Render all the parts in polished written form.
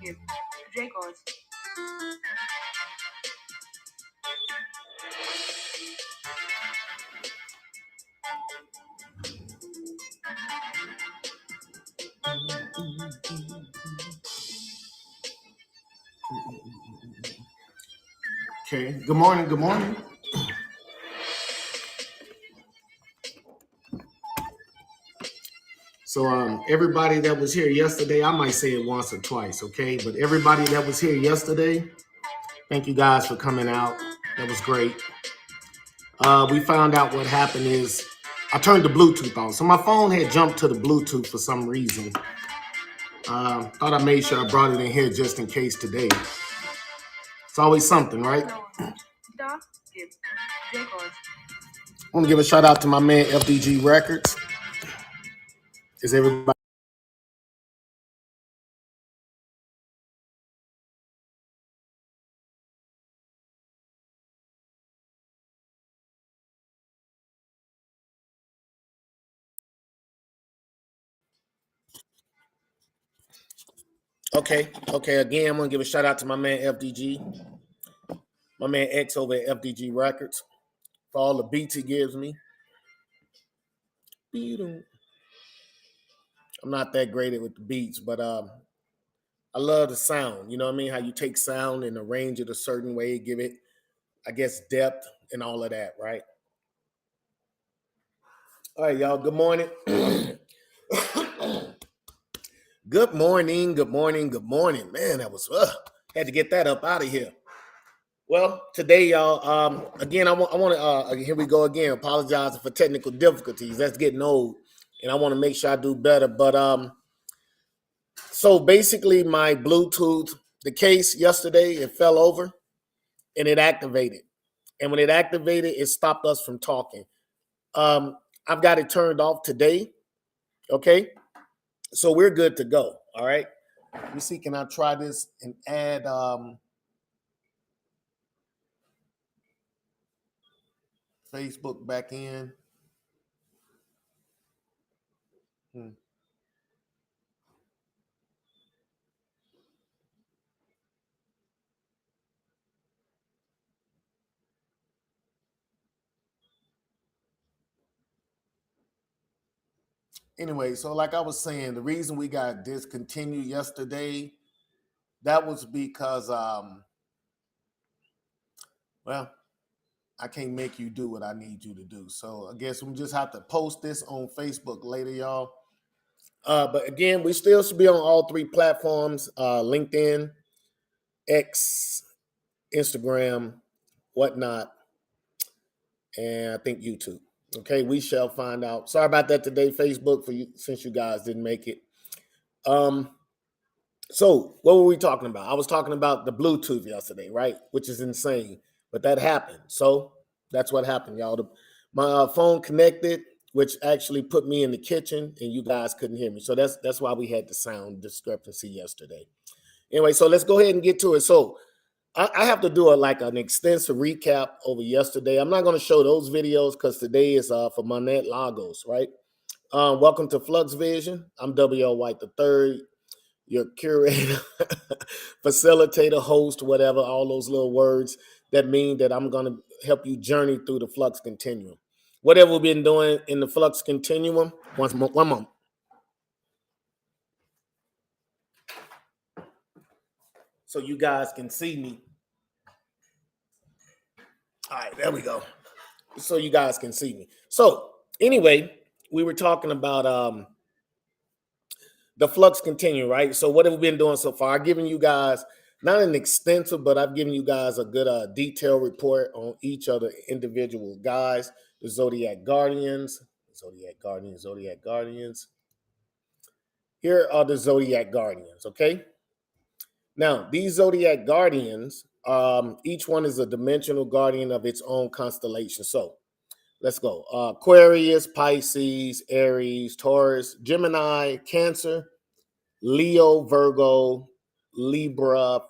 Give records. Okay. Good morning. Good morning. So everybody that was here yesterday, I might say it once or twice, okay? But everybody that was here yesterday, thank you guys for coming out. That was great. We found out what happened is I turned the Bluetooth on. So my phone had jumped to the Bluetooth for some reason. Thought I made sure I brought it in here just in case today. It's always something, right? Stop. Give records. I want to give a shout out to my man FDG Records. Is everybody? Okay. Again, I'm gonna give a shout out to my man FDG, my man X over at FDG Records, for all the beats he gives me. I'm not that great with the beats, but I love the sound. You know what I mean? How you take sound and arrange it a certain way, give it, I guess, depth and all of that, right? All right, y'all. Good morning. Good morning. Man, that was had to get that up out of here. Well, today, y'all, again, I want to, here we go again, apologizing for technical difficulties. That's getting old, and I want to make sure I do better. But so basically, my Bluetooth, the case yesterday, it fell over, and it activated. And when it activated, it stopped us from talking. I've got it turned off today, okay? So we're good to go, all right? Let me see, can I try this and add Facebook back in? Anyway, so like I was saying, the reason we got discontinued yesterday, that was because well, I can't make you do what I need you to do. So I guess we just have to post this on Facebook later, y'all. But again, we still should be on all three platforms: LinkedIn, X, Instagram, whatnot, and I think YouTube. Okay, we shall find out. Sorry about that today, Facebook, for you since you guys didn't make it. So what were we talking about? I was talking about the Bluetooth yesterday, right? Which is insane, but that happened. So that's what happened, y'all. My phone connected, which actually put me in the kitchen, and you guys couldn't hear me. So that's why we had the sound discrepancy yesterday. Anyway, so let's go ahead and get to it. So I have to do an extensive recap over yesterday. I'm not going to show those videos because today is for Manette Lagos, right? Welcome to FLUX Vision. I'm W.L. White III, your curator, facilitator, host, whatever, all those little words that mean that I'm going to help you journey through the flux continuum. Whatever we've been doing in the flux continuum, one moment. So you guys can see me. All right, there we go. So you guys can see me. So anyway, we were talking about the flux continuum, right? So what have we been doing so far? I've given you guys not an extensive, but I've given you guys a good detailed report on each of the individual guys, the Zodiac Guardians. Here are the Zodiac Guardians, okay? Now, these Zodiac Guardians, each one is a dimensional guardian of its own constellation. So let's go. Aquarius, Pisces, Aries, Taurus, Gemini, Cancer, Leo, Virgo, Libra,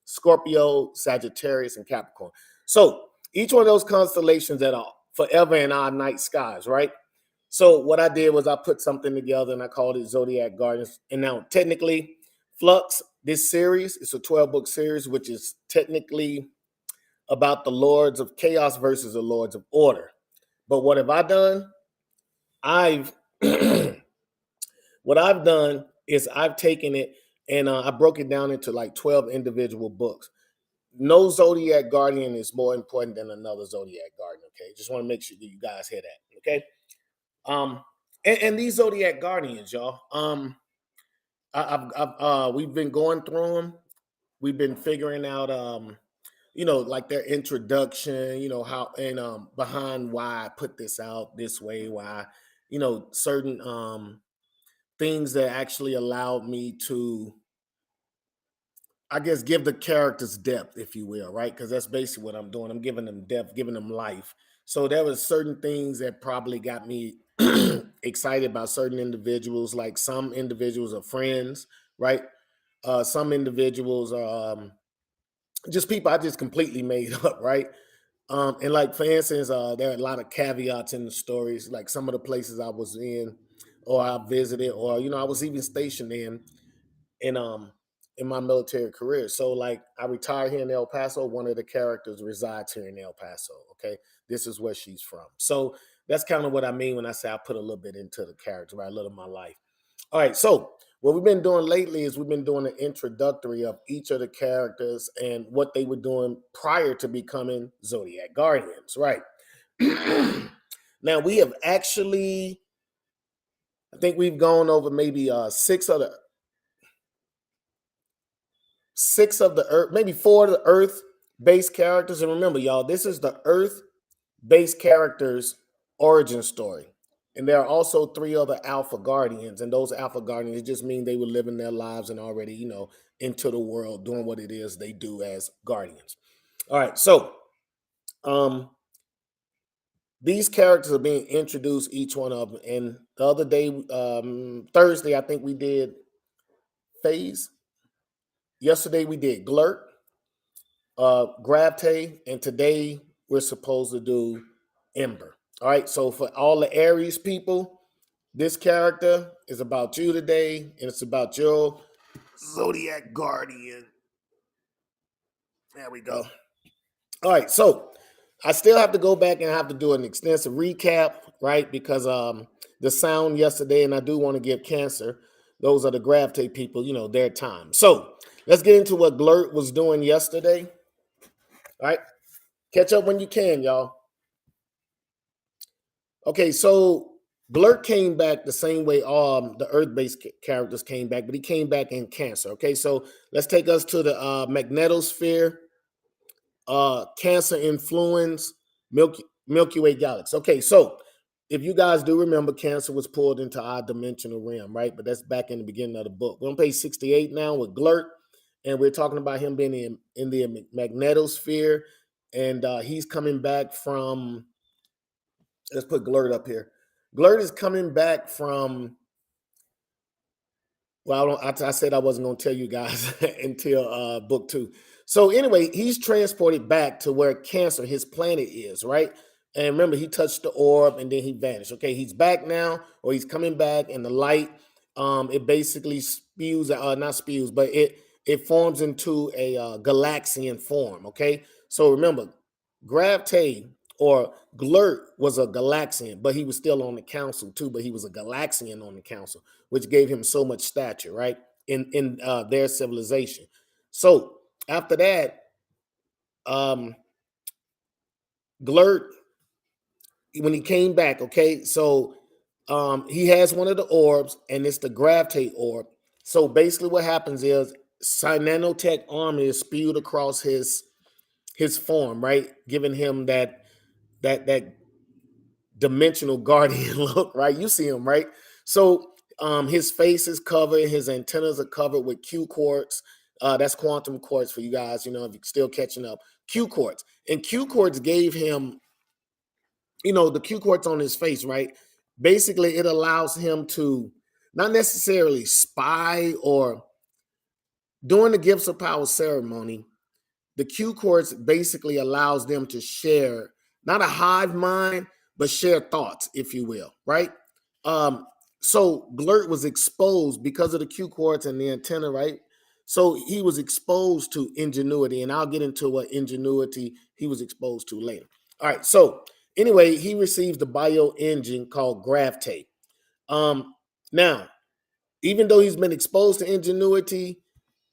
Scorpio, Sagittarius, and Capricorn. So each one of those constellations that are forever in our night skies, right? So what I did was I put something together and I called it Zodiac Guardians. And now technically, Flux, this series. It's a 12-book series, which is technically about the Lords of Chaos versus the Lords of Order. But what have I done? I've what I've done is I've taken it and I broke it down into like 12 individual books. No Zodiac Guardian is more important than another Zodiac Guardian. Okay, just want to make sure that you guys hear that. Okay, um, and these Zodiac Guardians, y'all. We've been going through them. We've been figuring out, like their introduction, how and behind why I put this out this way, why, certain things that actually allowed me to, I guess, give the characters depth, if you will, right? Because that's basically what I'm doing. I'm giving them depth, giving them life. So there was certain things that probably got me excited about certain individuals. Like some individuals are friends, right? Some individuals are just people I just completely made up, right? And like for instance, there are a lot of caveats in the stories, like some of the places I was in, or I visited, or I was even stationed in in my military career. So like I retired here in El Paso. One of the characters resides here in El Paso. Okay, this is where she's from. So that's kind of what I mean when I say I put a little bit into the character, right? A little of my life. All right, so what we've been doing lately is we've been doing an introductory of each of the characters and what they were doing prior to becoming Zodiac Guardians, right? Now we have actually, I think we've gone over maybe six of the Earth, maybe four of the Earth-based characters. And remember, y'all, this is the Earth-based characters' origin story. And there are also three other Alpha Guardians, and those Alpha Guardians just mean they were living their lives and already, into the world doing what it is they do as Guardians. All right, so these characters are being introduced, each one of them. And the other day, Thursday, I think we did Phase. Yesterday we did Glurt, Gravte, and today we're supposed to do Ember. All right, so for all the Aries people, this character is about you today, and it's about your Zodiac Guardian. There we go. All right, so I still have to go back and have to do an extensive recap, right? Because the sound yesterday, and I do want to give Cancer, those are the Gravte people, their time. So let's get into what Glurt was doing yesterday. All right, catch up when you can, y'all. Okay, so Blurt came back the same way the Earth-based characters came back, but he came back in Cancer. Okay, so let's take us to the magnetosphere, Cancer influence, Milky Way galaxy. Okay, so if you guys do remember, Cancer was pulled into our dimensional realm, right? But that's back in the beginning of the book. We're on page 68 now with Glurt, and we're talking about him being in the magnetosphere, and he's coming back from. Let's put Glurt up here. Glurt is coming back from. Well, I said I wasn't going to tell you guys until book 2. So anyway, he's transported back to where Cancer, his planet, is, right? And remember, he touched the orb and then he vanished. Okay, he's back now, or he's coming back, and the light, it basically spews, not spews, but it forms into a Galaxian form. Okay, so remember, Gravte or Glurt was a Galaxian, but he was still on the council too. But he was a Galaxian on the council, which gave him so much stature, right, in their civilization. So after that, Glurt, when he came back, okay, so he has one of the orbs, and it's the Gravtate orb. So basically what happens is nanotech armor is spewed across his form, right, giving him that dimensional guardian look, right? You see him, right? So his face is covered, his antennas are covered with Q quartz. That's quantum quartz for you guys, if you're still catching up. Q quartz. And Q quartz gave him, the Q quartz on his face, right? Basically, it allows him to not necessarily spy, or during the Gifts of Power ceremony, the Q quartz basically allows them to share, not a hive mind, but share thoughts, if you will, right? So Glurt was exposed because of the Q quartz and the antenna, right? So he was exposed to ingenuity, and I'll get into what ingenuity he was exposed to later. All right. So anyway, he receives the bio engine called Gravtate. Now, even though he's been exposed to ingenuity,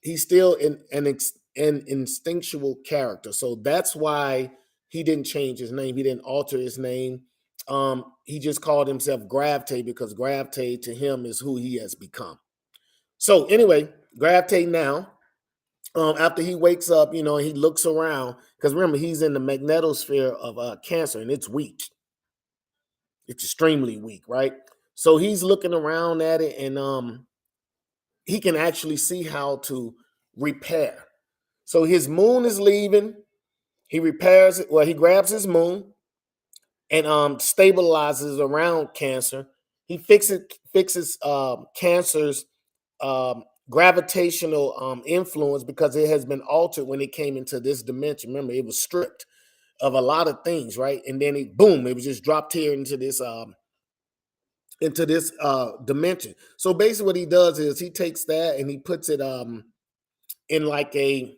he's still an instinctual character. So that's why he didn't change his name. He didn't alter his name. He just called himself Gravtate because Gravtate to him is who he has become. So anyway, Gravtate now. After he wakes up, he looks around because remember he's in the magnetosphere of Cancer and it's weak. It's extremely weak, right? So he's looking around at it and he can actually see how to repair. So his moon is leaving. He repairs it. Well, he grabs his moon and stabilizes around Cancer. He fixes Cancer's gravitational influence because it has been altered when it came into this dimension. Remember, it was stripped of a lot of things, right? And then it was just dropped here into this dimension. So basically, what he does is he takes that and he puts it in like a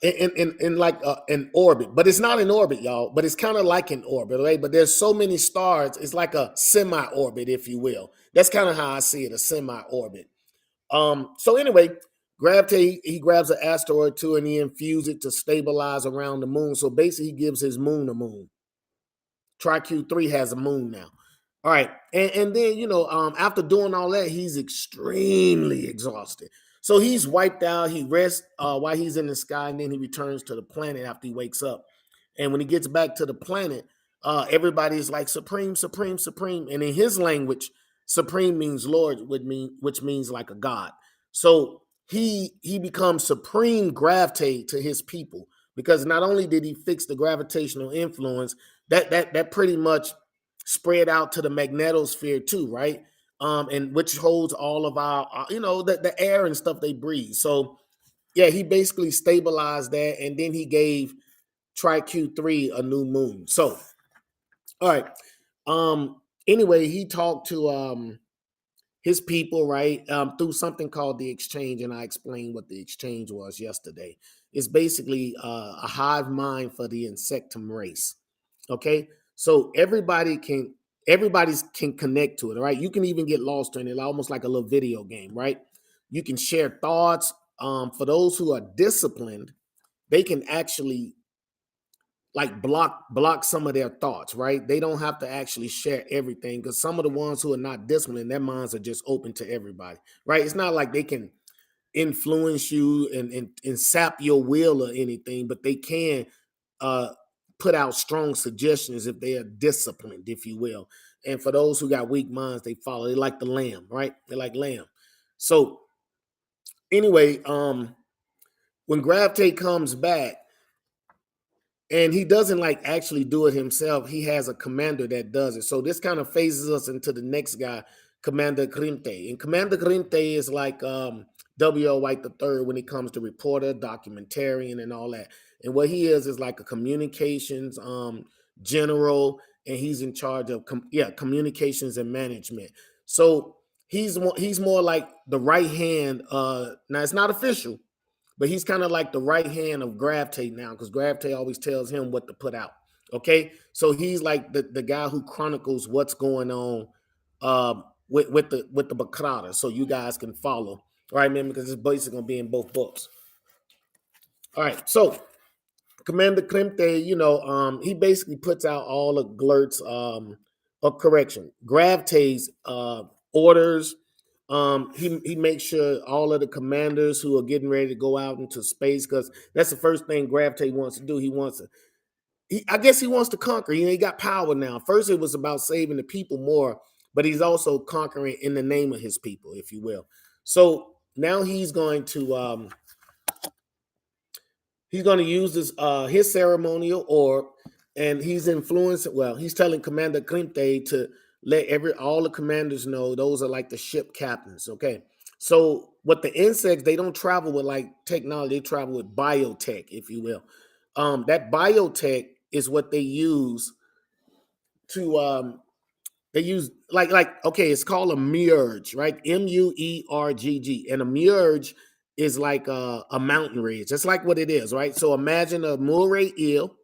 in like an orbit, but it's not an orbit, y'all. But it's kind of like an orbit, right? But there's so many stars, it's like a semi-orbit, if you will. That's kind of how I see it, a semi-orbit. So anyway, he grabs an asteroid too, and he infuses it to stabilize around the moon. So basically, he gives his moon a moon. TriQ3 has a moon now. All right, and then after doing all that, he's extremely exhausted. So he's wiped out. He rests while he's in the sky, and then he returns to the planet after he wakes up. And when he gets back to the planet, everybody's like supreme, supreme, supreme. And in his language, supreme means Lord, which means like a god. So he becomes supreme Gravtate to his people because not only did he fix the gravitational influence, that pretty much spread out to the magnetosphere too, right? And which holds all of our, the air and stuff they breathe. So yeah, he basically stabilized that, and then he gave TriQ3 a new moon. So, all right. Anyway, he talked to his people, right, through something called the exchange, and I explained what the exchange was yesterday. It's basically a hive mind for the insectum race. Okay, so everybody can connect to it. Right, you can even get lost in it, almost like a little video game. Right, you can share thoughts. For those who are disciplined, they can actually like block some of their thoughts, right? They don't have to actually share everything because some of the ones who are not disciplined, their minds are just open to everybody, right? It's not like they can influence you and sap your will or anything, but they can uh put out strong suggestions if they are disciplined, if you will. And for those who got weak minds, they follow. They like the lamb, right? They like lamb. So anyway, when Gravtate comes back, and he doesn't like actually do it himself. He has a commander that does it. So this kind of phases us into the next guy, Commander Crinte. And Commander Crinte is like W.L. White III when it comes to reporter, documentarian, and all that. And what he is like a communications general, and he's in charge of communications and management. So he's more like the right hand. Now it's not official, but he's kind of like the right hand of Gravtate now because Gravtate always tells him what to put out. Okay, so he's like the guy who chronicles what's going on with the Bakrata, so you guys can follow. All right, man, because it's basically gonna be in both books. All right, so Commander Klimte, he basically puts out all the Glurt's correction, Gravtate's orders. He makes sure all of the commanders who are getting ready to go out into space, because that's the first thing Gravtate wants to do. I guess he wants to conquer. He got power now. First, it was about saving the people more, but he's also conquering in the name of his people, if you will. So now he's going to use this his ceremonial orb, and he's influencing. Well, he's telling Commander Klimte to let all the commanders know those are like the ship captains. Okay, so what the insects, they don't travel with like technology; they travel with biotech, if you will. That biotech is what they use to They use okay, it's called a merge, right? Muergg, and a merge is like a mountain ridge. That's like what it is, right? So imagine a moray eel,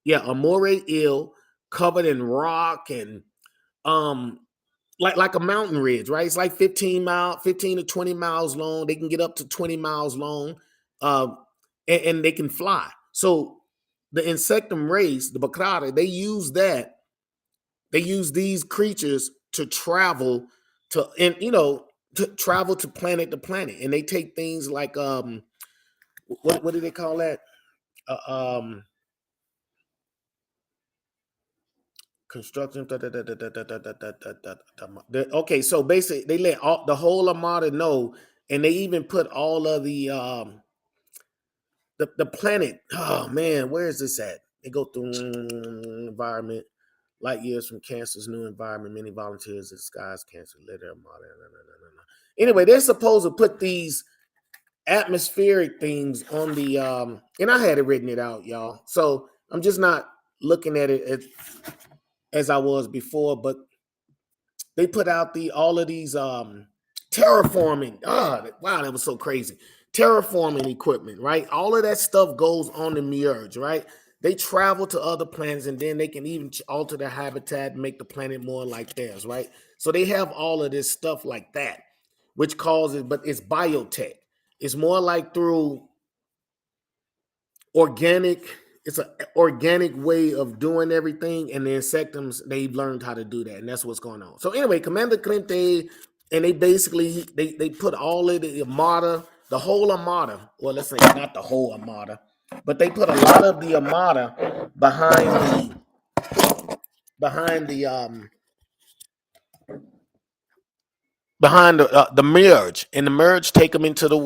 yeah, a moray eel covered in rock and um like a mountain ridge, right? It's like 15 to 20 miles long. They can get up to 20 miles long, uh, and they can fly. So the insectum race, the Bakrata, they use that. They use these creatures to travel to travel to planet, and they take things like what do they call that? Um, construction. Okay, so basically they let the whole armada know, and they even put all of the planet. Oh man, where is this at? They go through environment, light years from cancer's new environment. Many volunteers disguise cancer. Let their armada. Anyway, they're supposed to put these atmospheric things on the and I had it written it out, y'all. So I'm just not looking at it as I was before, but they put out the all of these terraforming. Wow, that was so crazy. Terraforming equipment, right? All of that stuff goes on the Mirage, right? They travel to other planets and then they can even alter their habitat and make the planet more like theirs, right? So they have all of this stuff like that, which causes, but it's biotech. It's more like through organic. It's an organic way of doing everything, and the insectums, they've learned how to do that, and that's what's going on. So anyway, Commander Clemte, and they basically they put all of the armada, the whole armada. Well, let's say not the whole armada, but they put a lot of the armada behind the merge, and the merge take them into the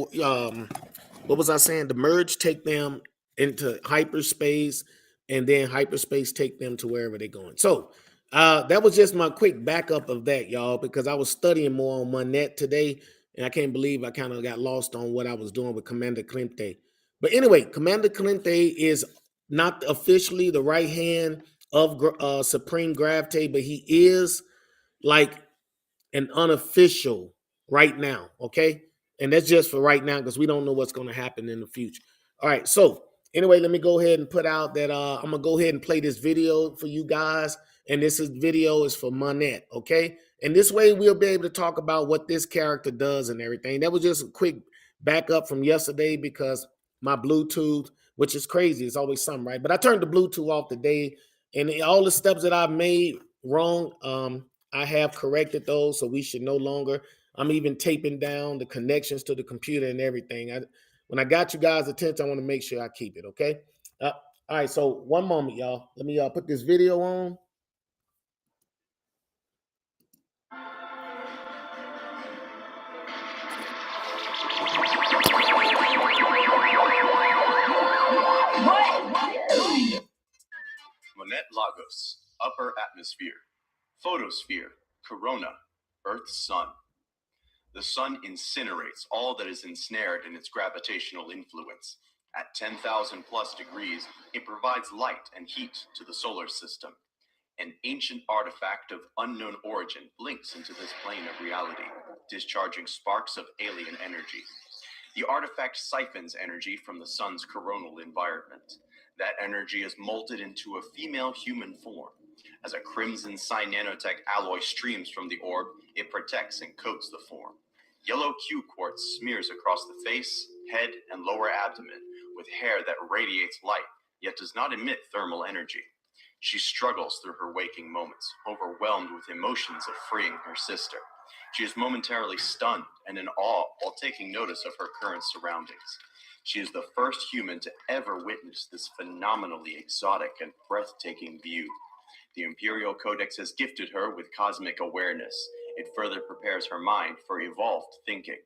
what was I saying? The merge take them into hyperspace, and then hyperspace take them to wherever they're going. So that was just my quick backup of that, y'all, because I was studying more on Monet today, and I can't believe I kind of got lost on what I was doing with Commander Clemte. But anyway, Commander Clemte is not officially the right hand of Supreme Gravite, but he is like and unofficial right now, okay? And that's just for right now because we don't know what's going to happen in the future. All right, so anyway, let me go ahead and put out that I'm gonna go ahead and play this video for you guys, and video is for Monette, okay? And this way we'll be able to talk about what this character does and everything. That was just a quick backup from yesterday because my Bluetooth, which is crazy, it's always something, right? But I turned the Bluetooth off today, and all the steps that I've made wrong, I have corrected those, so we should no longer. I'm even taping down the connections to the computer and everything. When I got you guys' attention, I want to make sure I keep it, okay? All right, so one moment, y'all. Let me put this video on. Monet Lagos, upper atmosphere, photosphere, corona, Earth's sun. The sun incinerates all that is ensnared in its gravitational influence. At 10,000 plus degrees, it provides light and heat to the solar system. An ancient artifact of unknown origin blinks into this plane of reality, discharging sparks of alien energy. The artifact siphons energy from the sun's coronal environment. That energy is molded into a female human form. As a crimson cyanotech alloy streams from the orb, it protects and coats the form. Yellow Q quartz smears across the face, head, and lower abdomen, with hair that radiates light, yet does not emit thermal energy. She struggles through her waking moments, overwhelmed with emotions of freeing her sister. She is momentarily stunned and in awe while taking notice of her current surroundings. She is the first human to ever witness this phenomenally exotic and breathtaking view. The Imperial Codex has gifted her with cosmic awareness. It further prepares her mind for evolved thinking.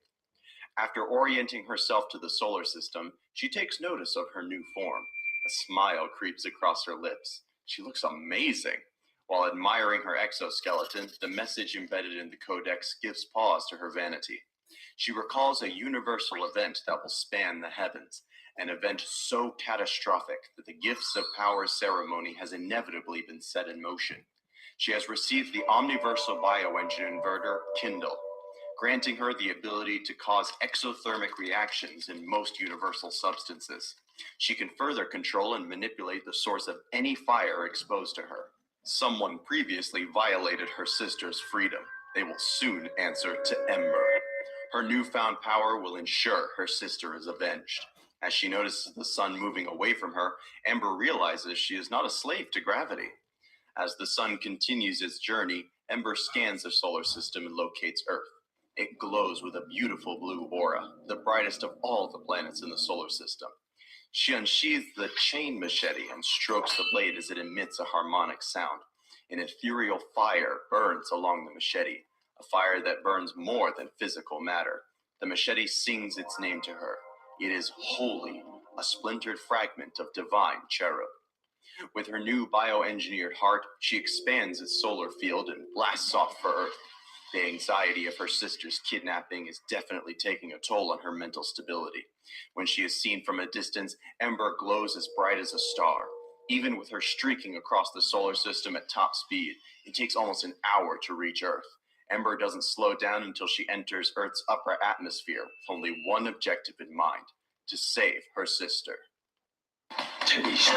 After orienting herself to the solar system, she takes notice of her new form. A smile creeps across her lips. She looks amazing. While admiring her exoskeleton, the message embedded in the Codex gives pause to her vanity. She recalls a universal event that will span the heavens, an event so catastrophic that the Gifts of Power ceremony has inevitably been set in motion. She has received the Omniversal Bioengine Inverter, Kindle, granting her the ability to cause exothermic reactions in most universal substances. She can further control and manipulate the source of any fire exposed to her. Someone previously violated her sister's freedom. They will soon answer to Ember. Her newfound power will ensure her sister is avenged. As she notices the sun moving away from her, Ember realizes she is not a slave to gravity. As the sun continues its journey, Ember scans the solar system and locates Earth. It glows with a beautiful blue aura, the brightest of all the planets in the solar system. She unsheathes the chain machete and strokes the blade as it emits a harmonic sound. An ethereal fire burns along the machete, a fire that burns more than physical matter. The machete sings its name to her. It is holy, a splintered fragment of divine cherub. With her new bioengineered heart, she expands its solar field and blasts off for Earth. The anxiety of her sister's kidnapping is definitely taking a toll on her mental stability. When she is seen from a distance, Ember glows as bright as a star. Even with her streaking across the solar system at top speed, it takes almost an hour to reach Earth. Ember doesn't slow down until she enters Earth's upper atmosphere with only one objective in mind: to save her sister. Taste.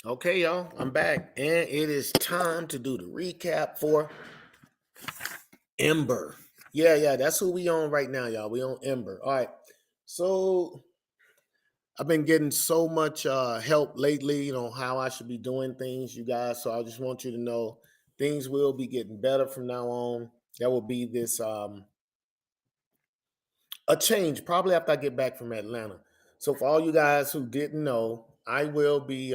Okay, y'all, I'm back, and it is time to do the recap for Ember. Yeah, that's who we on right now, y'all. We on Ember. All right, so I've been getting so much help lately, how I should be doing things, you guys. So I just want you to know things will be getting better from now on. There will be this a change probably after I get back from Atlanta. So for all you guys who didn't know, I will be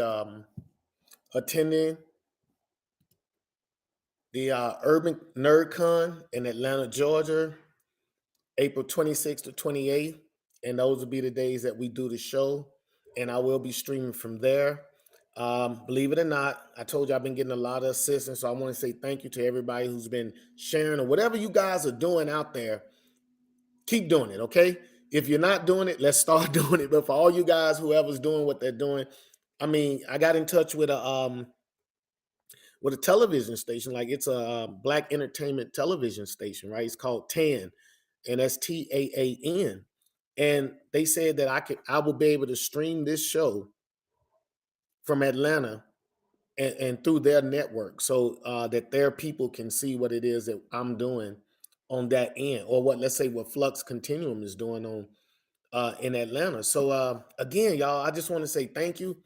attending the Urban Nerd Con in Atlanta, Georgia, April 26th to 28th. And those will be the days that we do the show. And I will be streaming from there. Believe it or not, I told you I've been getting a lot of assistance. So I want to say thank you to everybody who's been sharing or whatever you guys are doing out there. Keep doing it, okay? If you're not doing it, let's start doing it. But for all you guys, whoever's doing what they're doing, I mean, I got in touch with a television station, like it's a black entertainment television station, right? It's called TAN, and that's TAAN. And they said that I will be able to stream this show from Atlanta and through their network, so that their people can see what it is that I'm doing on that end, or let's say what Flux Continuum is doing on in Atlanta. So again, y'all, I just want to say thank you.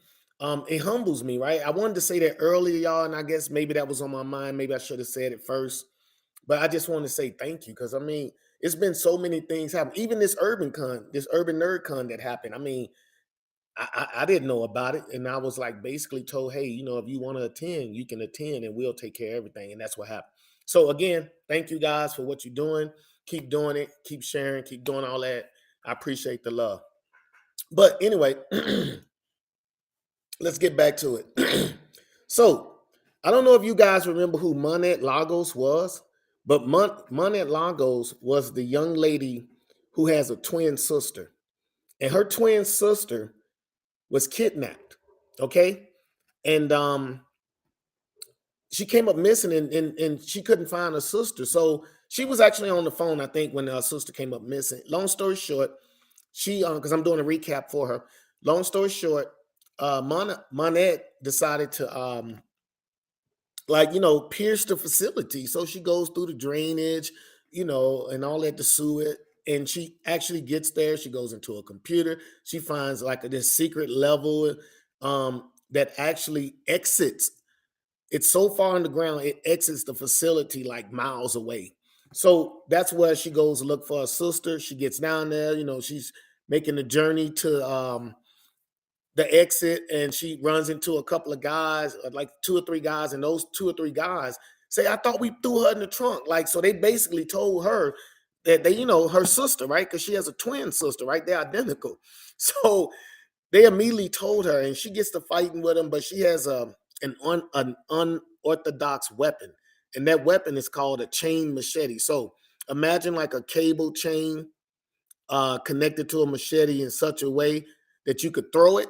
It humbles me, right? I wanted to say that earlier, y'all, and I guess maybe that was on my mind. Maybe I should have said it first, but I just want to say thank you, because I mean, it's been so many things happen. Even this Urban Nerd Con that happened. I mean, I didn't know about it, and I was like basically told, hey, if you want to attend, you can attend, and we'll take care of everything. And that's what happened. So again, thank you guys for what you're doing. Keep doing it. Keep sharing. Keep doing all that. I appreciate the love. But anyway, let's get back to it. So I don't know if you guys remember who Monet Lagos was, but Monet Lagos was the young lady who has a twin sister, and her twin sister was kidnapped. Okay. And she came up missing, and she couldn't find her sister. So she was actually on the phone, I think, when her sister came up missing. Long story short, she because I'm doing a recap for her. Long story short, Monet decided to pierce the facility. So she goes through the drainage, and all that to sue it. And she actually gets there. She goes into a computer. She finds like this secret level that actually exits. It's so far underground, it exits the facility like miles away. So that's where she goes to look for her sister. She gets down there. She's making the journey to the exit, and she runs into a couple of guys, like 2 or 3 guys, and those 2 or 3 guys say, I thought we threw her in the trunk. Like, so they basically told her, that they, her sister, right? Because she has a twin sister, right? They're identical. So they immediately told her, and she gets to fighting with them, but she has an unorthodox weapon, and that weapon is called a chain machete. So imagine like a cable chain connected to a machete in such a way that you could throw it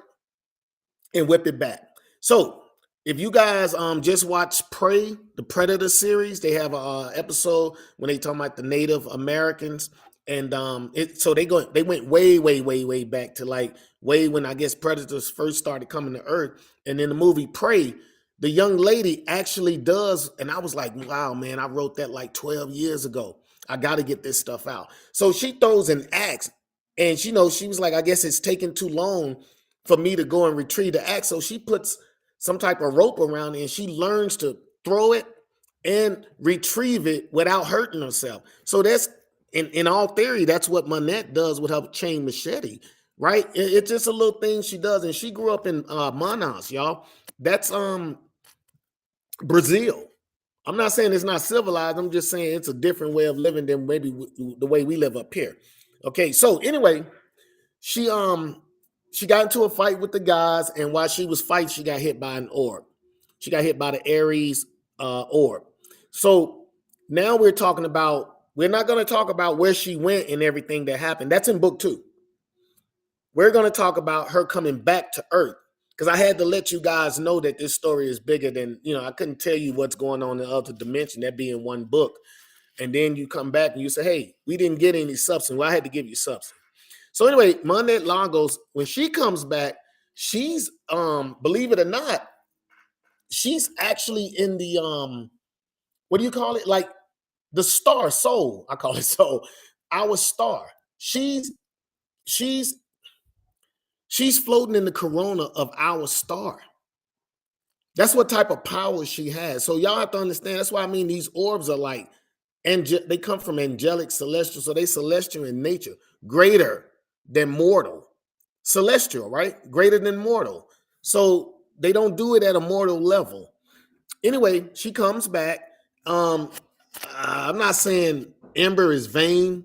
and whip it back. So if you guys just watch Prey, the Predator series, they have a episode when they talk about the Native Americans, and they went way back to like way when I guess predators first started coming to Earth. And in the movie Prey, the young lady actually does, and I was like, wow, man, I wrote that like 12 years ago. I got to get this stuff out. So she throws an axe, and she was like, I guess it's taking too long for me to go and retrieve the axe. So she puts some type of rope around it, and she learns to throw it and retrieve it without hurting herself. So that's in all theory, that's what Manette does with her chain machete, right? It's just a little thing she does, and she grew up in Manaus, y'all. That's Brazil. I'm not saying it's not civilized. I'm just saying it's a different way of living than maybe the way we live up here. Okay, so anyway, she got into a fight with the guys, and while she was fighting, she got hit by an orb. She got hit by the Ares orb. So now we're not going to talk about where she went and everything that happened. That's in book 2. We're going to talk about her coming back to Earth, because I had to let you guys know that this story is bigger than, I couldn't tell you what's going on in the other dimension, that being one book. And then you come back and you say, hey, we didn't get any substance. Well, I had to give you substance. So anyway, Manette Lagos, when she comes back, she's believe it or not, she's actually in the what do you call it? Like the star soul. I call it soul. Our star. She's floating in the corona of our star. That's what type of power she has. So y'all have to understand. That's why I mean these orbs are like, they come from angelic, celestial. So they celestial in nature, greater than mortal. Celestial, right? Greater than mortal. So they don't do it at a mortal level. Anyway, she comes back. I'm not saying Ember is vain,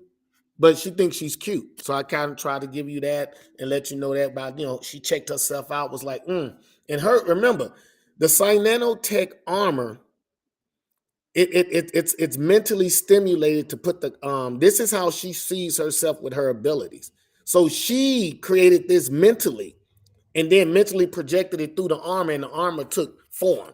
but she thinks she's cute. So I kind of try to give you that and let you know that about, she checked herself out, was like, And remember, the Cynanotech armor, it's mentally stimulated to put this is how she sees herself with her abilities. So she created this mentally and then mentally projected it through the armor, and the armor took form,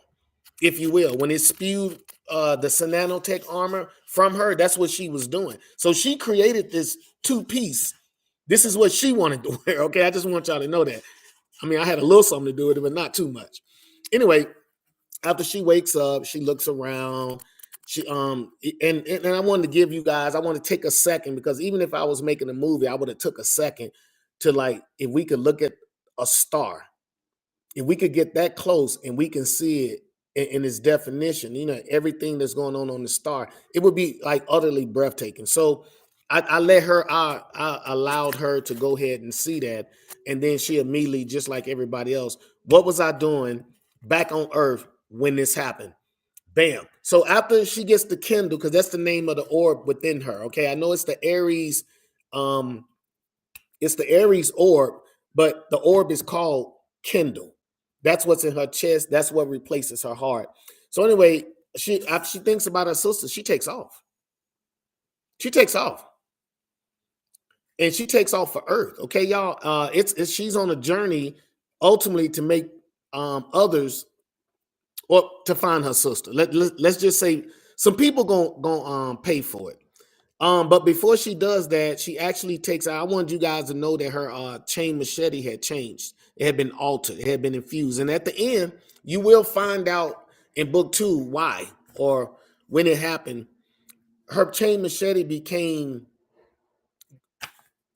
if you will. When it spewed the Cynanotech armor from her, that's what she was doing. So she created this 2-piece. This is what she wanted to wear, okay? I just want y'all to know that. I mean, I had a little something to do with it, but not too much. Anyway, after she wakes up, she looks around. She and I wanted to give you guys, I want to take a second, because even if I was making a movie, I would have took a second to, like, if we could look at a star, if we could get that close and we can see it in its definition, everything that's going on the star, it would be like utterly breathtaking. So I allowed her to go ahead and see that. And then she immediately, just like everybody else, what was I doing back on Earth when this happened? Bam. So after she gets the Kindle, because that's the name of the orb within her. Okay. I know it's the Ares, orb, but the orb is called Kindle. That's what's in her chest. That's what replaces her heart. So anyway, after she thinks about her sister, she takes off. And she takes off for Earth. Okay, y'all. She's on a journey ultimately to make others, or to find her sister. Let's just say some people gonna pay for it. But before she does that, she actually takes out. I wanted you guys to know that her chain machete had changed. It had been altered. It had been infused. And at the end, you will find out in book 2 why, or when it happened. Her chain machete became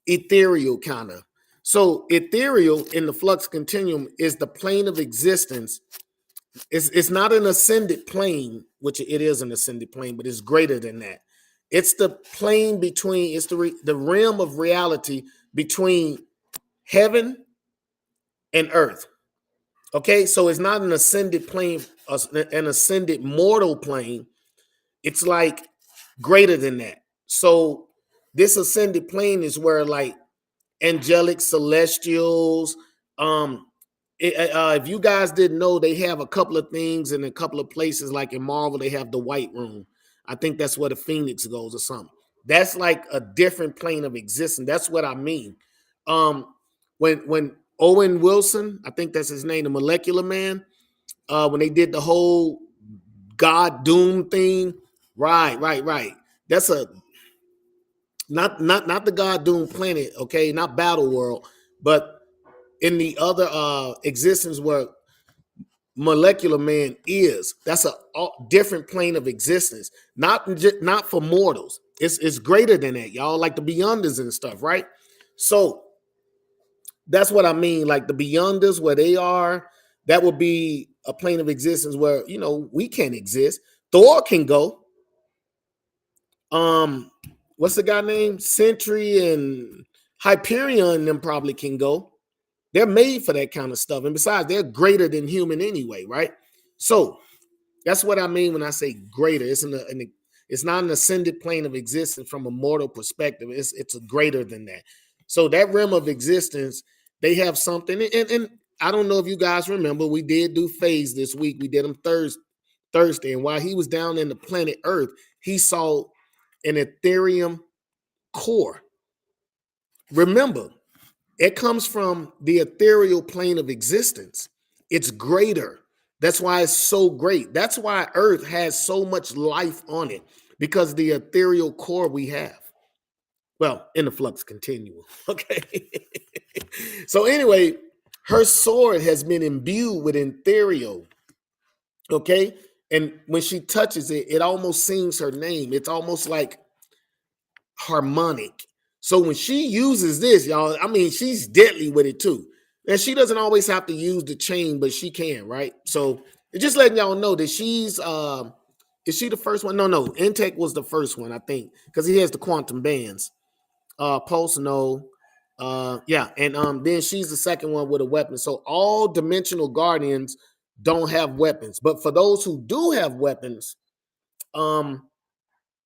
ethereal, kind of. So ethereal in the flux continuum is the plane of existence. It's not an ascended plane, which it is an ascended plane, but it's greater than that. It's the plane between, it's the realm of reality between heaven and earth. Okay, so it's not an ascended plane, an ascended mortal plane. It's like greater than that. So This ascended plane is where like angelic celestials. If you guys didn't know, they have a couple of things in a couple of places, like in Marvel, they have the White Room. I think that's where the Phoenix goes or something. That's like a different plane of existence. That's what I mean. Um, when Owen Wilson, I think that's his name, the Molecular Man, when they did the whole God Doom thing, right. That's a not the God Doom planet, okay, not Battle World, but in the other existence where Molecular Man is. That's a different plane of existence. Not for mortals. It's greater than that, y'all. Like the Beyonders and stuff, right? So that's what I mean. Like the Beyonders, where they are, that would be a plane of existence where we can't exist. Thor can go. What's the guy name? Sentry and Hyperion, them probably can go. They're made for that kind of stuff. And besides, they're greater than human anyway, right? So that's what I mean when I say greater. It's not an ascended plane of existence from a mortal perspective. It's a greater than that. So that realm of existence, they have something. And I don't know if you guys remember, we did do phase this week. We did them Thursday. And while he was down in the planet Earth, he saw an Ethereum core. Remember, it comes from the ethereal plane of existence. It's greater. That's why it's so great. That's why Earth has so much life on it, because the ethereal core we have. Well, in the flux continuum. Okay. So anyway, her sword has been imbued with ethereal. Okay. And when she touches it, it almost sings her name. It's almost like harmonic. So when she uses this, y'all, I mean, she's deadly with it too. And she doesn't always have to use the chain, but she can, right? So it's just letting y'all know that she's is she the first one? No, Intech was the first one, I think, because he has the quantum bands. Pulse, no. Yeah, and then she's the second one with a weapon. So all dimensional guardians don't have weapons. But for those who do have weapons, well,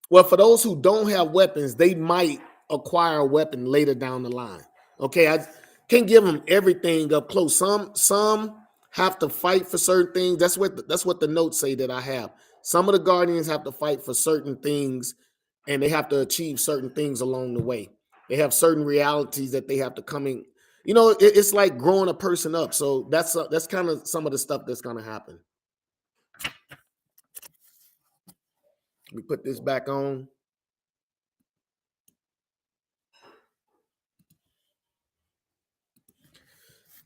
for those who don't have weapons, they might acquire a weapon later down the line. Okay, I can't give them everything up close. Some have to fight for certain things. That's what the notes say that I have. Some of the guardians have to fight for certain things, and they have to achieve certain things along the way. They have certain realities that they have to come in. It's like growing a person up. So that's kind of some of the stuff that's going to happen. We put this back on.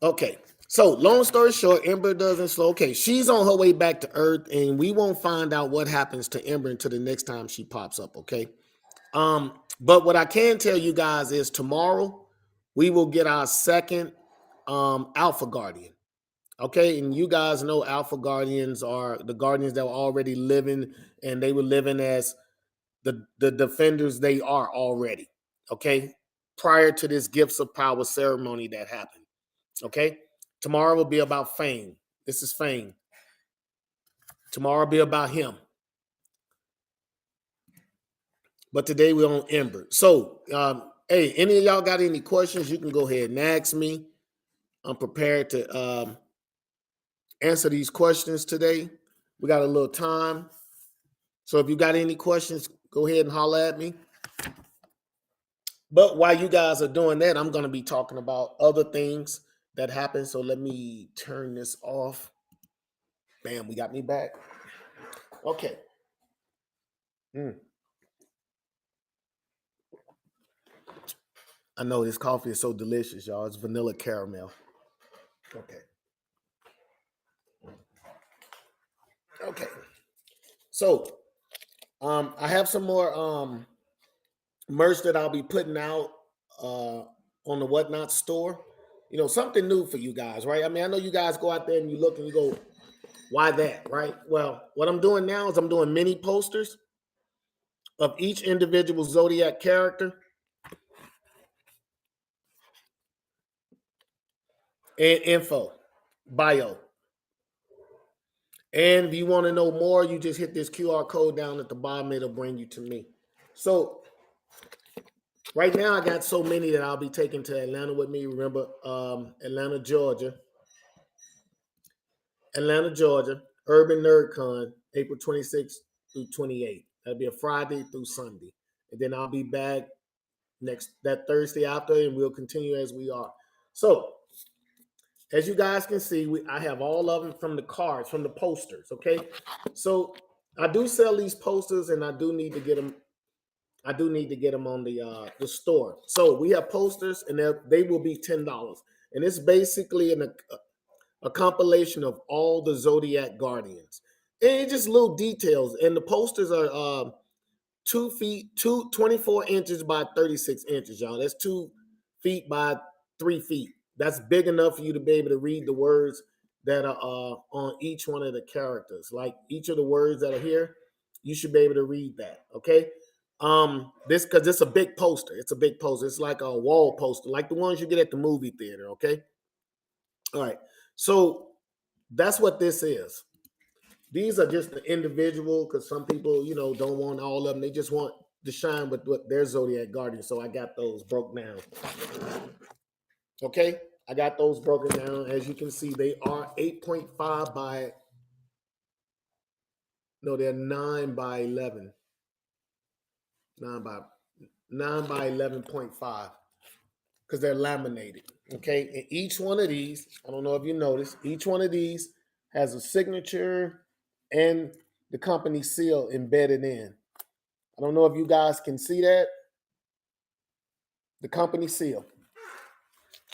Okay, so long story short, Ember doesn't slow. Okay, she's on her way back to Earth, and we won't find out what happens to Ember until the next time she pops up. Okay, but what I can tell you guys is tomorrow we will get our second Alpha Guardian. Okay, and you guys know Alpha Guardians are the Guardians that were already living, and they were living as the defenders they are already. Okay, prior to this Gifts of Power ceremony that happened. Okay. Tomorrow will be about Fame. This is Fame. Tomorrow will be about him. But today we're on Ember. So, hey, any of y'all got any questions? You can go ahead and ask me. I'm prepared to answer these questions today. We got a little time. So if you got any questions, go ahead and holler at me. But while you guys are doing that, I'm going to be talking about other things that happen. So let me turn this off. Bam, we got me back. Okay. I know this coffee is so delicious, y'all. It's vanilla caramel. Okay. Okay. So, I have some more merch that I'll be putting out on the Whatnot store. Something new for you guys, right? I mean, I know you guys go out there and you look and you go, why that, right? Well, what I'm doing now is I'm doing mini posters of each individual Zodiac character and info, bio. And if you want to know more, you just hit this QR code down at the bottom. It'll bring you to me. So Right now, I got so many that I'll be taking to Atlanta with me. Remember, Atlanta, Georgia, Urban NerdCon, April 26th through 28th. That'll be a Friday through Sunday. And then I'll be back next that Thursday after, and we'll continue as we are. So, as you guys can see, I have all of them from the cards, from the posters. Okay, so I do sell these posters, and I do need to get them. I do need to get them on the store. So we have posters, and they will be $10, and it's basically a compilation of all the Zodiac Guardians, and just little details. And the posters are 2 feet, 24 inches by 36 inches, y'all. That's 2 feet by 3 feet. That's big enough for you to be able to read the words that are on each one of the characters. Like each of the words that are here, you should be able to read that. Okay. This because it's a big poster. It's a big poster. It's like a wall poster, like the ones you get at the movie theater. Okay. All right. So that's what this is. These are just the individual because some people, don't want all of them. They just want to shine with what their Zodiac Guardian. So I got those broke down. Okay. I got those broken down. As you can see, they are 8.5 by, no, they're 9 by 11. 9 by 11.5 because they're laminated. Okay. And each one of these, I don't know if you noticed, each one of these has a signature and the company seal embedded in. I don't know if you guys can see that. The company seal.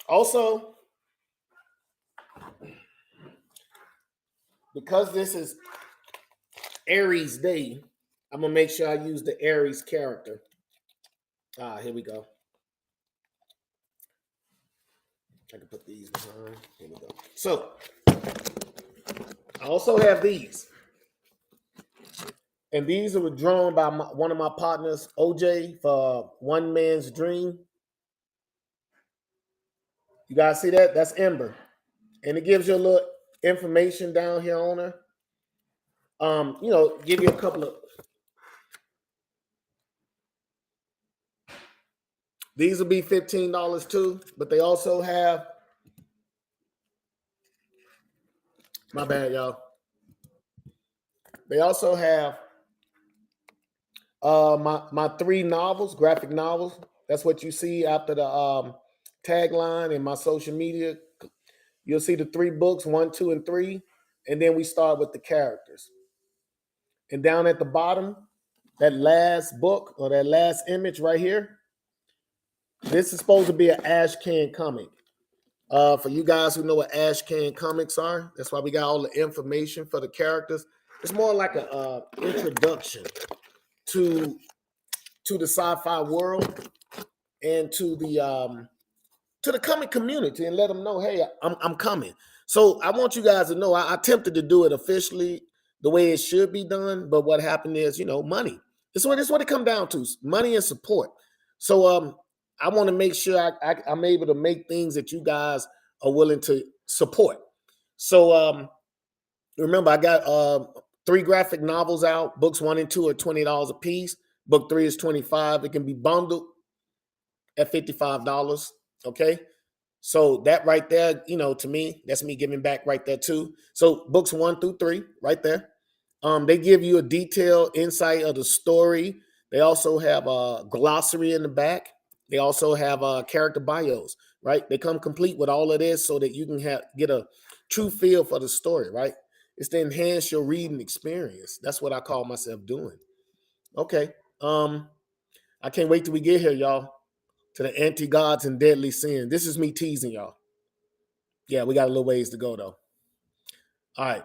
Also, because this is Aries Day, I'm going to make sure I use the Aries character. Here we go. I can put these behind. Here we go. So, I also have these. And these were drawn by one of my partners, OJ, for One Man's Dream. You guys see that? That's Ember. And it gives you a little information down here on her. Give you a couple of. These will be $15 too, but they also have. My bad, y'all. They also have my 3 novels, graphic novels. That's what you see after the tagline in my social media. You'll see the 3 books, 1, 2, and 3, and then we start with the characters. And down at the bottom, that last book or that last image right here, this is supposed to be an Ash Can comic. For you guys who know what Ash Can comics are, that's why we got all the information for the characters. It's more like a introduction to the sci-fi world and to the comic community, and let them know, hey, I'm coming. So I want you guys to know I attempted to do it officially the way it should be done, but what happened is, money. It's what it comes down to: money and support. So I want to make sure I'm able to make things that you guys are willing to support. So remember, I got 3 graphic novels out. Books 1 and 2 are $20 a piece. Book 3 is $25. It can be bundled at $55. Okay. So that right there, to me, that's me giving back right there too. So books 1 through 3, right there. They give you a detailed insight of the story. They also have a glossary in the back. They also have character bios, right? They come complete with all of this so that you can get a true feel for the story, right? It's to enhance your reading experience. That's what I call myself doing. Okay. I can't wait till we get here, y'all, to the anti-gods and deadly sin. This is me teasing y'all. Yeah, we got a little ways to go though. All right.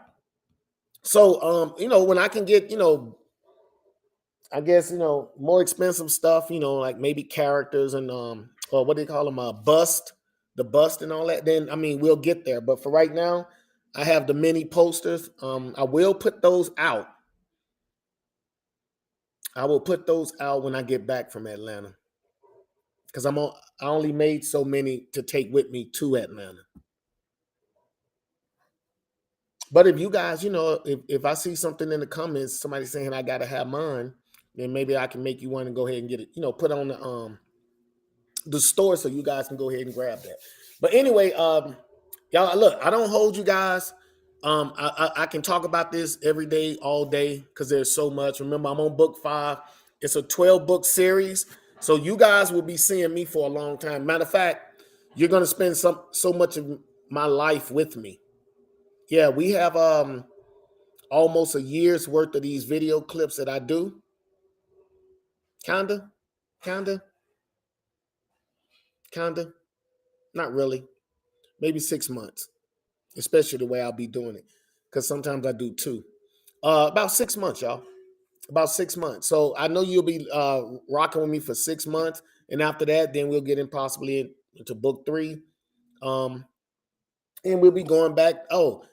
So when I can get, I guess, more expensive stuff, like maybe characters and or what do they call them, the bust and all that, then we'll get there. But for right now, I have the mini posters. I will put those out. I will put those out when I get back from Atlanta. Because I only made so many to take with me to Atlanta. But if you guys, if I see something in the comments, somebody saying I gotta have mine, then maybe I can make you one and go ahead and get it, put on the store so you guys can go ahead and grab that. But anyway, y'all, look, I don't hold you guys. I can talk about this every day, all day, because there's so much. Remember, I'm on book 5. It's a 12-book series, so you guys will be seeing me for a long time. Matter of fact, you're gonna spend so much of my life with me. Yeah, we have almost a year's worth of these video clips that I do. Kinda, kinda, kinda. Not really. Maybe 6 months, especially the way I'll be doing it. Because sometimes I do two. About 6 months, y'all. About 6 months. So I know you'll be rocking with me for 6 months. And after that, then we'll get in possibly into book 3. Um, and we'll be going back. Oh,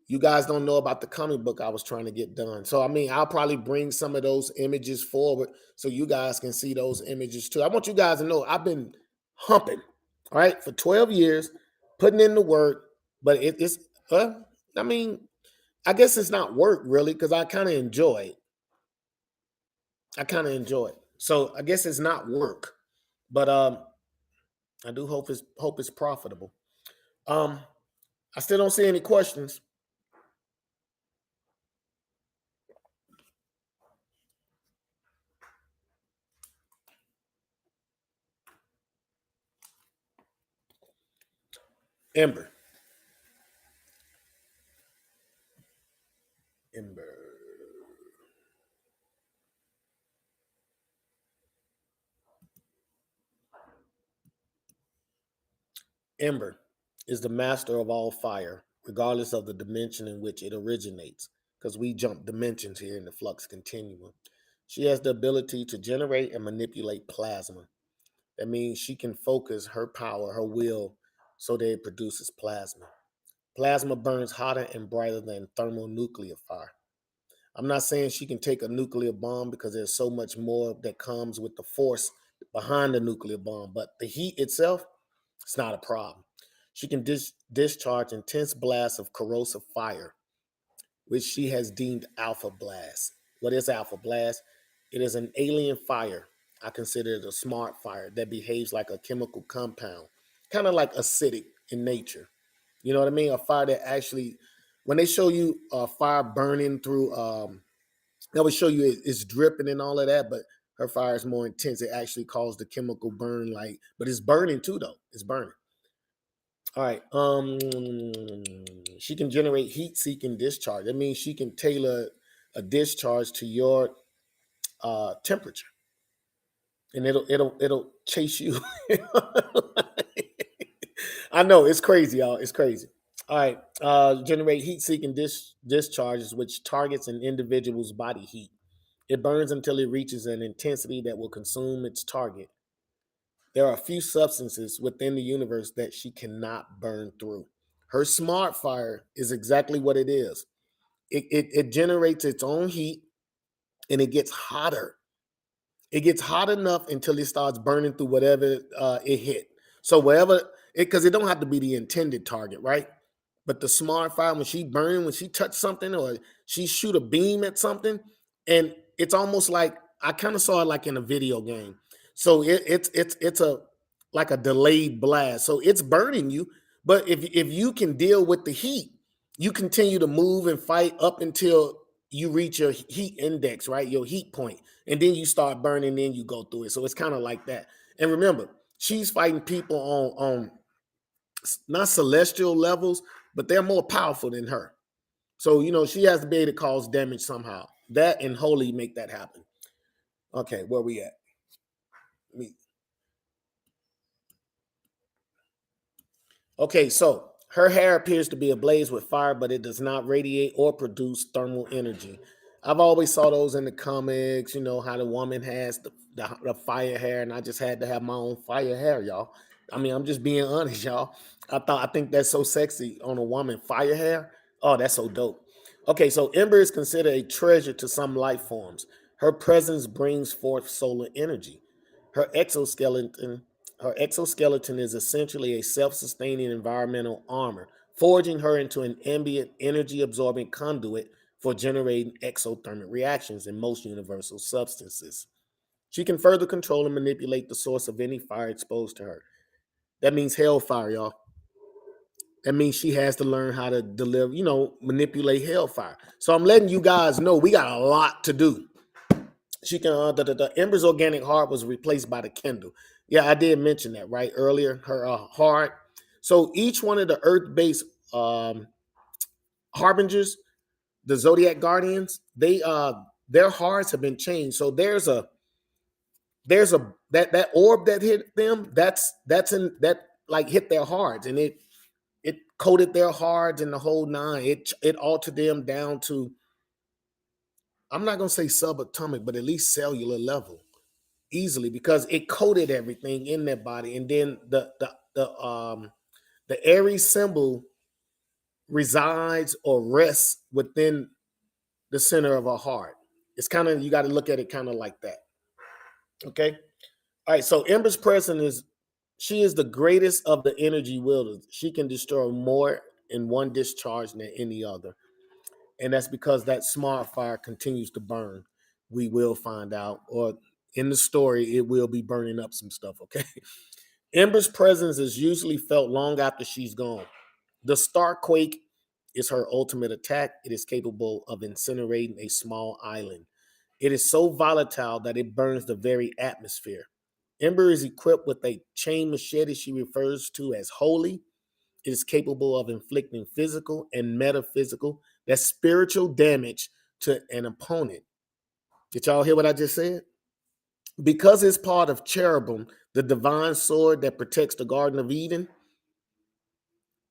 you guys don't know about the comic book I was trying to get done. So, I mean, I'll probably bring some of those images forward so you guys can see those images too. I want you guys to know I've been humping, all right, for 12 years, putting in the work, but it's, I mean, I guess it's not work really because I kind of enjoy it. I kind of enjoy it. So I guess it's not work, but I do hope it's profitable. Um, I still don't see any questions. Ember. Ember. Ember is the master of all fire, regardless of the dimension in which it originates, because we jump dimensions here in the flux continuum. She has the ability to generate and manipulate plasma. That means she can focus her power, her will, so that it produces plasma. Plasma burns hotter and brighter than thermonuclear fire. I'm not saying she can take a nuclear bomb because there's so much more that comes with the force behind the nuclear bomb, but the heat itself, it's not a problem. She can discharge intense blasts of corrosive fire, which she has deemed alpha blast. What is alpha blast? It is an alien fire. I consider it a smart fire that behaves like a chemical compound, kind of like acidic in nature. You know what I mean? A fire that actually, when they show you a fire burning through, they always show you it's dripping and all of that, but her fire is more intense. It actually caused the chemical burn, like, but it's burning too, though. It's burning. All right. She can generate heat-seeking discharge. That means she can tailor a discharge to your temperature, and it'll chase you. I know it's crazy, y'all. It's crazy. All right. Generate heat-seeking discharges, which targets an individual's body heat. It burns until it reaches an intensity that will consume its target. There are a few substances within the universe that she cannot burn through. Her smart fire is exactly what it is. It generates its own heat and it gets hotter. It gets hot enough until it starts burning through whatever it hit. So wherever because it don't have to be the intended target, right? But the smart fire, when she burn, when she touch something or she shoot a beam at something, and it's almost like I kind of saw it like in a video game. So it's a like a delayed blast. So it's burning you, but if you can deal with the heat, you continue to move and fight up until you reach your heat index, right? Your heat point, and then you start burning. Then you go through it. So it's kind of like that. And remember, she's fighting people on not celestial levels, but they're more powerful than her. So, she has to be able to cause damage somehow. That and holy make that happen. Okay, where we at? Me. Okay, so her hair appears to be ablaze with fire, but it does not radiate or produce thermal energy. I've always saw those in the comics, how the woman has the fire hair, and I just had to have my own fire hair, y'all. I mean, I'm just being honest, y'all. I think that's so sexy on a woman, fire hair. Oh, that's so dope. Okay, so Ember is considered a treasure to some life forms. Her presence brings forth solar energy. Her exoskeleton her exoskeleton is essentially a self-sustaining environmental armor, forging her into an ambient energy-absorbing conduit for generating exothermic reactions in most universal substances. She can further control and manipulate the source of any fire exposed to her. That means hellfire, y'all. That means she has to learn how to deliver, manipulate hellfire. So I'm letting you guys know we got a lot to do. She can the Ember's organic heart was replaced by the Kindle. Yeah, I did mention that right earlier. Her heart. So each one of the Earth-based harbingers, the Zodiac Guardians, they their hearts have been changed. So there's a that orb that hit them. That's in that like hit their hearts, and it coated their hearts and the whole nine. It altered them down to, I'm not gonna say subatomic, but at least cellular level easily, because it coated everything in their body. And then the Aries symbol resides or rests within the center of our heart. It's kind of, you got to look at it kind of like that. Okay. All right. So Ember's presence is, she is the greatest of the energy wielders. She can destroy more in one discharge than any other. And that's because that smart fire continues to burn. We will find out, or in the story, it will be burning up some stuff. Okay. Ember's presence is usually felt long after she's gone. The Starquake is her ultimate attack. It is capable of incinerating a small island. It is so volatile that it burns the very atmosphere. Ember is equipped with a chain machete she refers to as holy. It is capable of inflicting physical and metaphysical, that's spiritual damage to an opponent. Did y'all hear what I just said? Because it's part of cherubim, the divine sword that protects the Garden of Eden,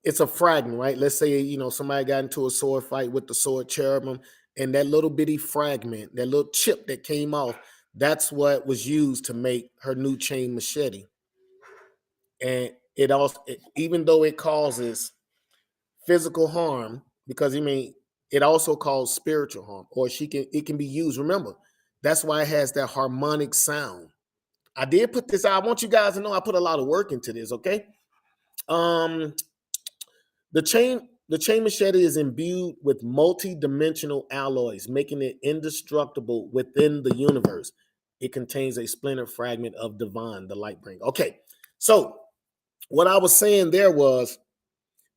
it's a fragment, right? Let's say, somebody got into a sword fight with the sword cherubim, and that little bitty fragment, that little chip that came off, that's what was used to make her new chain machete. And it also, even though it causes physical harm, because it also causes spiritual harm, or it can be used. Remember, that's why it has that harmonic sound. I did put this out. I want you guys to know I put a lot of work into this, okay? The chain machete is imbued with multi-dimensional alloys, making it indestructible within the universe. It contains a splinter fragment of divine, the light bringer. Okay, so what I was saying there was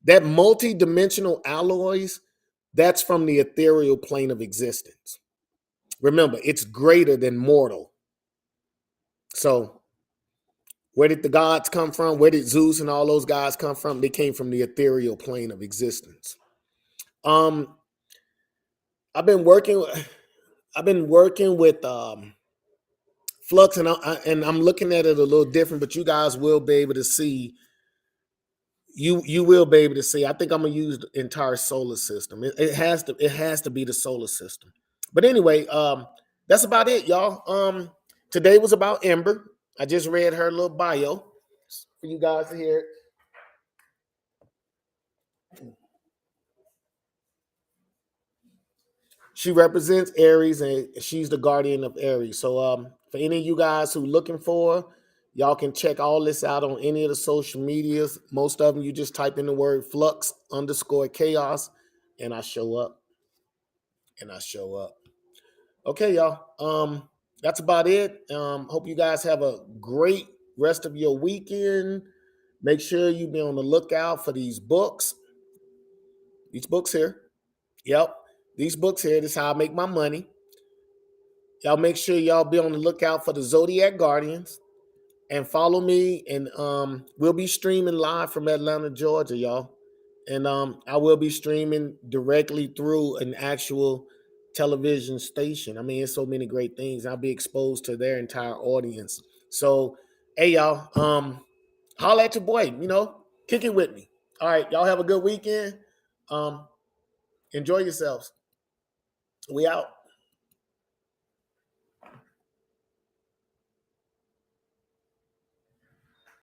that multi-dimensional alloys, that's from the ethereal plane of existence. Remember, it's greater than mortal. So where did the gods come from? Where did Zeus and all those guys come from? They came from the ethereal plane of existence. I've been working with Flux, and I'm looking at it a little different, but you guys will be able to see. You will be able to see. I think I'm gonna use the entire solar system. It has to be the solar system. But anyway, that's about it, y'all. Today was about Ember. I just read her little bio for you guys to hear. She represents Aries, and she's the guardian of Aries. So for any of you guys who looking for her, y'all can check all this out on any of the social medias. Most of them, you just type in the word flux_chaos, and I show up. Okay, y'all. That's about it. Hope you guys have a great rest of your weekend. Make sure you be on the lookout for these books. These books here. Yep. These books here. This is how I make my money. Y'all make sure y'all be on the lookout for the Zodiac Guardians. And follow me. And we'll be streaming live from Atlanta, Georgia, y'all. And I will be streaming directly through an actual television station. I mean, it's so many great things. I'll be exposed to their entire audience. So, hey, y'all, holla at your boy, kick it with me. All right, y'all have a good weekend. Enjoy yourselves. We out.